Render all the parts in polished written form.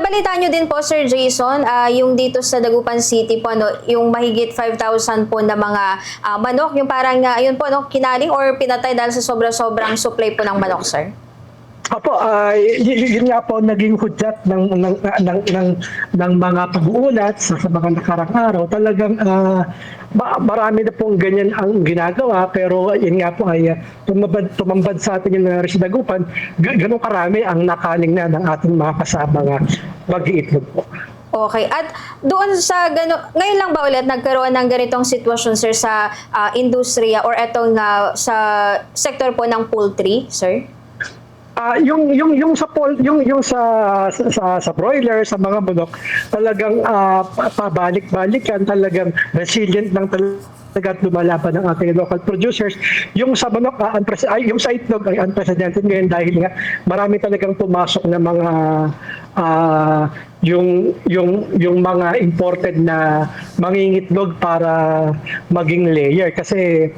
nabalitaan nyo din po, Sir Jason, yung dito sa Dagupan City po, no, yung mahigit 5,000 po na mga manok, yung parang, yun po, no, kinaling or pinatay dahil sa sobra-sobrang supply po ng manok, sir? Opo, yun nga po naging hudyat ng mga pag-uulat sa mga nakarang araw. Talagang marami na pong ganyan ang ginagawa, pero yun nga po ay tumambad sa atin yung nangyari sa Dagupan, ganun karami ang nakaling na ng ating mga kasamang mag-iitlog po. Okay. At doon sa ngayon lang ba ulit nagkaroon ng ganitong sitwasyon, sir, sa industriya or etong sa sektor po ng poultry, sir? Yung sa broiler, sa mga manok, talagang pabalik-balikan, talagang resilient lang talaga lumalaban ng ating local producers. Yung sa manok, yung sa itlog ay unprecedented ngayon dahil nga marami talagang pumasok na mga yung mga imported na mangingitlog para maging layer kasi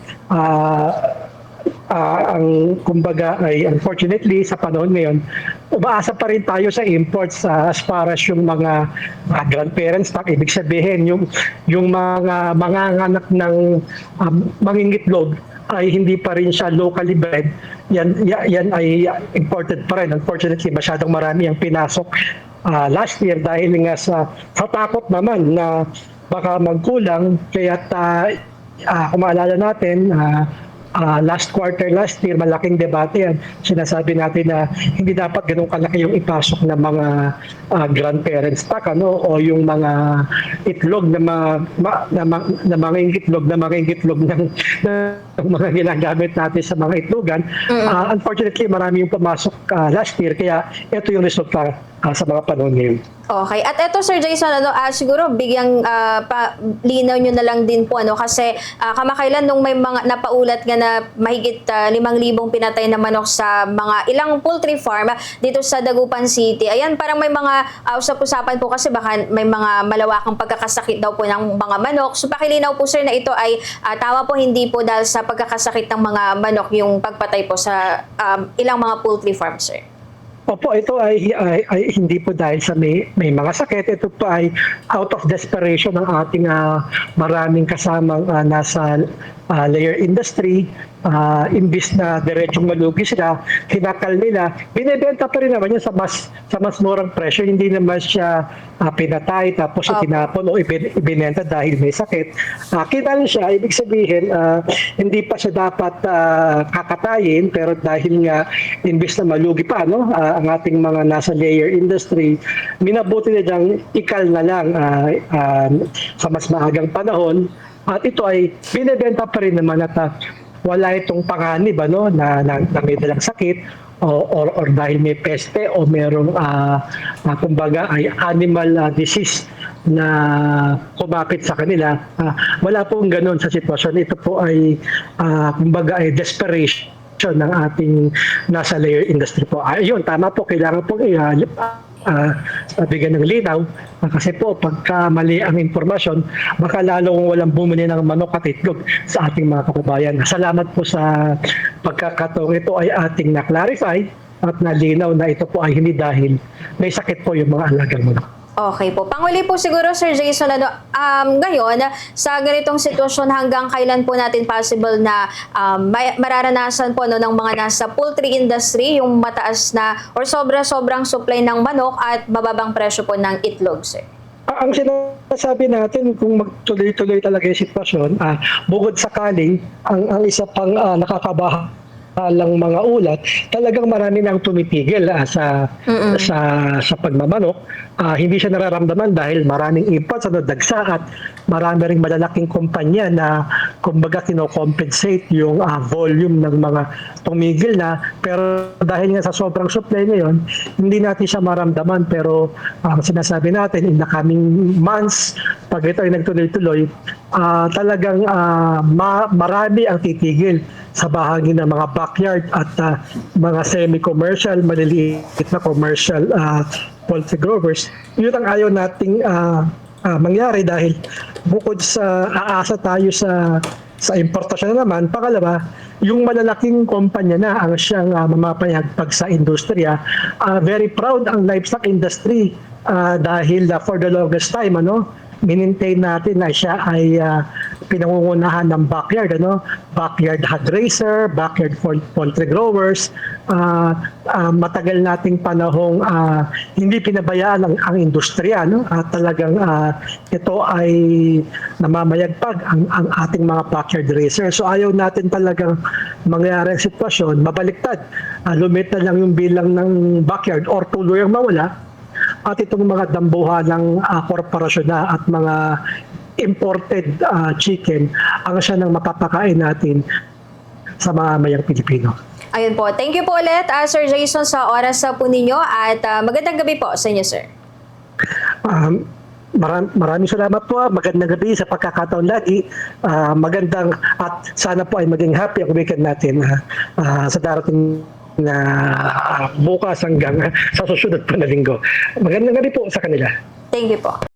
ang kumbaga ay unfortunately sa panahon ngayon, umaasa pa rin tayo sa imports as far as yung mga grandparents stock. Ibig sabihin, yung mga manganganak ng mangingitlog ay hindi pa rin siya locally bred. Yan ay imported pa rin. Unfortunately, masyadong marami ang pinasok last year dahil nga sa takot naman na baka magkulang. Kaya kung maalala natin, last quarter last year, malaking debate yan. Sinasabi natin na hindi dapat ganun kalaki yung ipasok ng mga grandparents stock, o yung mga itlog na mga itlog ng mga ginagamit natin sa mga itlogan. Unfortunately, marami yung pumasok last year, kaya ito yung resulta sa mga panahon ngayon. Okay. At eto, Sir Jason, siguro bigyang linaw nyo na lang din po, kasi kamakailan nung may mga napaulat nga na mahigit 5,000 pinatay na manok sa mga ilang poultry farm dito sa Dagupan City. Ayan, parang may mga usap-usapan po kasi baka may mga malawakang pagkakasakit daw po ng mga manok. So pakilinaw po, sir, na ito ay tama po, hindi po dahil sa pagkakasakit ng mga manok yung pagpatay po sa ilang mga poultry farm, sir. Opo, ito ay hindi po dahil sa may mga sakit. Ito po ay out of desperation ng ating maraming kasamang nasa layer industry. Imbis na diretsong malugi sila, hinakal nila, binebenta pa rin naman yan sa mas murang presyo. Hindi naman siya pinatay tapos tinapon o ibinenta dahil may sakit. Kinal siya, ibig sabihin, hindi pa siya dapat kakatayin, pero dahil nga imbis na malugi pa ang ating mga nasa layer industry, minabuti nilang ikal na lang sa mas maagang panahon. At ito ay binebenta pa rin naman at wala itong panganib na may dalang sakit or dahil may peste o merong kumbaga ay animal disease na kumapit sa kanila. Wala pong ganun sa sitwasyon. Ito po ay kumbaga ay desperation ng ating nasa layer industry po. Ayun, tama po, kailangan po bigyan ng linaw kasi po pagka mali ang informasyon, baka lalong walang bumili ng manok at itlog sa ating mga kababayan. Salamat po sa pagkakataong ito ay ating na-clarify at nalinaw na ito po ay hindi dahil may sakit po yung mga alagang manok. Okay po. Panguli po siguro, Sir Jason, ngayon, sa ganitong sitwasyon, hanggang kailan po natin possible na mararanasan po ng mga nasa poultry industry yung mataas na or sobrang supply ng manok at bababang presyo po ng itlog, sir? Ang sinasabi natin kung magtuloy-tuloy talaga yung sitwasyon, bukod sakaling ang isa pang nakakabahan lang mga ulat, talagang marami nang tumitigil sa pagmamanok. Hindi siya nararamdaman dahil maraming imports dagsa at marami ring malalaking kumpanya na kumbaga kino-compensate yung volume ng mga tumigil na, pero dahil nga sa sobrang supply ngayon, hindi natin siya maramdaman. Pero sinasabi natin in the coming months, pag ito ay nagtuloy-tuloy, talagang marami ang titigil sa bahagi ng mga backyard at mga semi-commercial, maliliit na commercial poultry growers. Yun ang ayaw nating mangyari dahil bukod sa aasa tayo sa importasyon naman, pangalawa, yung malalaking kumpanya na ang siyang mamapayagpag sa industriya. Very proud ang livestock industry dahil for the longest time, minintain natin na siya ay pinangungunahan ng backyard, backyard hog raiser, backyard poultry growers. Matagal nating panahong hindi pinabayaan ang industriya, at talagang ito ay namamayagpag ang ating mga backyard raiser. So ayaw natin talagang mangyari ang sitwasyon, mabaliktad. Lumit na lang yung bilang ng backyard or tuluyang mawala. At itong mga dambuhan ng korporasyon na at mga imported chicken ang siya nang mapapakain natin sa mga mayang Pilipino. Ayun po. Thank you po ulit, Sir Jason, sa oras po ninyo at magandang gabi po sa inyo, sir. Maraming salamat po. Magandang gabi sa pagkakataon lagi. Magandang at sana po ay maging happy ang weekend natin sa darating na bukas hanggang sa susunod pa na linggo. Magandang gabi po sa kanila. Thank you po.